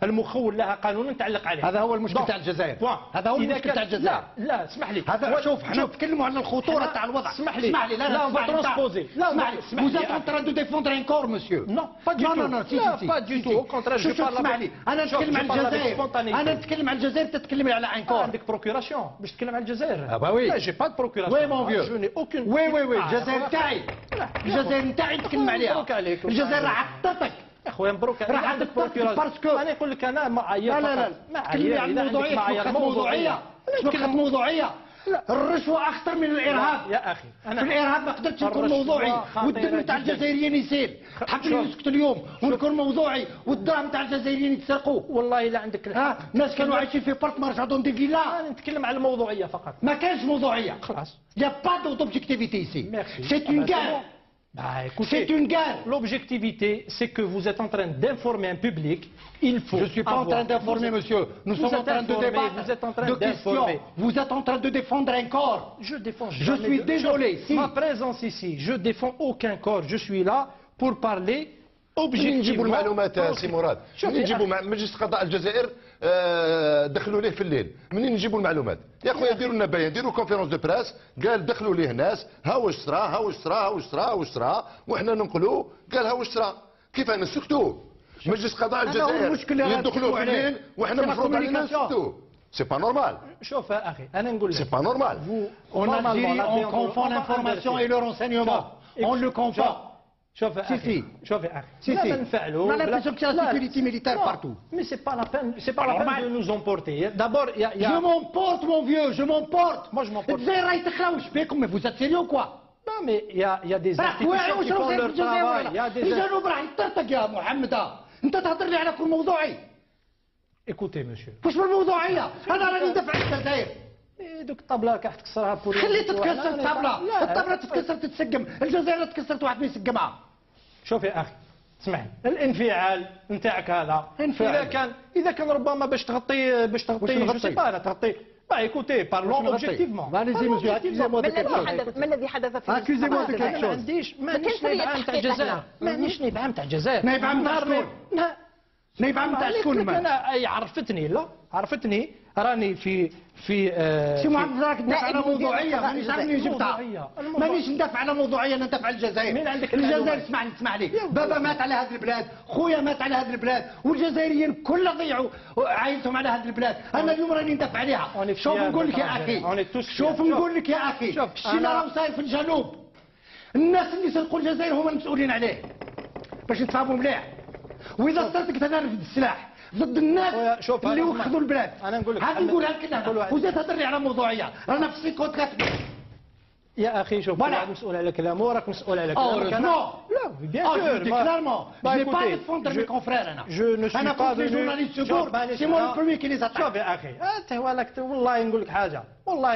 المخول لها قانونا تعلق عليه. هذا هو المشكل تاع الجزائر. هذا هو المشكل تاع الجزائر. لا اسمح لي. هذا شوف احنا نتكلموا على الخطوره تاع الوضع. اسمح لي. لا ترانسبوزي. لا اسمح لي. Vous êtes en train de défendre un corps, monsieur. Non, pas du tout. Non, si. Pas du tout. Au contraire, je parle. اسمح لي. انا نتكلم عن الجزائر. انا نتكلم عن الجزائر تتكلم على un corps. عندك بروكوراسيون باش تتكلم على الجزائر. Ah bah oui. لا جي با دو بروكوراسيون. وي مون فيو. جو ني اوكين. وي الجزائر تاعي. الجزائر تاعي نتكلم عليها. الجزائر راح عطتك. يا خويا مبروك عليك. راح عندك بروكوراسيون. انا نقول لك انا معايير. لا تكلمي عن موضوعيه. شنو موضوعيه؟ الرشوة أخطر من الإرهاب يا أخي. في الإرهاب ما قدرتش نكون موضوعي والدم تاع الجزائريين يسيل. تحبني نسكت اليوم ونكون موضوعي والدراهم تاع الجزائريين يتسرقوا. والله لا عندك الحق. ناس كانوا عايشين في بارك مارشا دون دي فيلا. أنا نتكلم على الموضوعية فقط. ما كانش موضوعية. خلاص. يا با دوبجيكتيفيتي سي. سي اون غار. C'est une guerre. L'objectivité, c'est que vous êtes en train d'informer un public. Il faut. Je ne suis pas en train d'informer, monsieur. Nous sommes en train de débattre. Vous êtes en train d'informer. Vous êtes en train de défendre un corps. Je défends. Je suis désolé. Ma présence ici, je défends aucun corps. Je suis là pour parler. منين نجيبوا المعلومات سي مراد؟ منين نجيبوا مجلس قضاء الجزائر دخلوا ليه في الليل؟ منين نجيبوا المعلومات؟ يا خويا ديروا لنا بيان، ديروا كونفيرونس دو بريس، قال دخلوا ليه ناس، ها واش صرا ها واش صرا ها واش صرا ها واش صرا، وحنا ننقلوا قال ها واش صرا، كيف نسكتوا؟ مجلس قضاء الجزائر يدخلوا في الليل وحنا المفروض علينا نسكتوا. سي با نورمال. شوف يا اخي انا نقول لك سي با نورمال. En Algérie on confond l'information et le renseignement. On le confond. شوف يا اخي شوف يا اخي لا نفعلوا لا لا sécurité militaire partout. Mais c'est pas la peine de nous emporter. D'abord il y a Je m'emporte mon vieux, je m'emporte. Moi je m'emporte. الجزائر راهي تخلوش بكم mais vous êtes sérieux quoi? Non mais il y a des institutions qui font leur travail. Il y a des الجنوب راح يطرطق يا محمد. انت تهضر لي على كل موضوعي. Écoutez monsieur. واش بالموضوعيه؟ انا راني ندافع على الجزائر. دوك الطابله راك تكسرها خلي تتكسر الطابله تتكسر تتسقم، الجزائر تكسرت واحد ما يسقمها. شوف يا اخي اسمعني الانفعال نتاعك هذا اذا كان ربما باش تغطي جو سي با تغطي با ايكوتي بارلون اوبجيكتيفمون. ما الذي حدث في ما عنديش نائب عام تاع الجزائر. ما عنديش نائب عام تاع الجزائر. نائب عام تاع شكون؟ نائب عام تاع شكون؟ انا عرفتني لا عرفتني راني في سي محمد راك تدافع على موضوعيه مانيش عارف منين جبتها. مانيش ندافع على موضوعيه انا ندافع على الجزائر. مين عندك الجزائر اسمع لي بابا مات على هذه البلاد، خويا مات على هذه البلاد، والجزائريين كلها ضيعوا عائلتهم على هذه البلاد، انا اليوم راني ندافع عليها. شوف نقول لك يا اخي شوف نقول لك يا اخي الشيء راهو صاير في الجنوب. الناس اللي سرقوا الجزائر هما المسؤولين عليه باش نتفاهموا مليح. واذا صرتك تنرفد السلاح ضد الناس اللي وخذوا البلاد انا نقول لك هذه نقولها لك انا وزيد تهضر لي على موضوعيه رانا في سيكوترات. يا اخي شوف انا مسؤول على كلامه وراك مسؤول على كلامك. لا بيان سور كلارمون جو با ديفوندر مي كونفرير انا كنت جورناليست سيكور سي مون البروميي كي لي زاتاك. شوف يا اخي انت والله نقول لك حاجه والله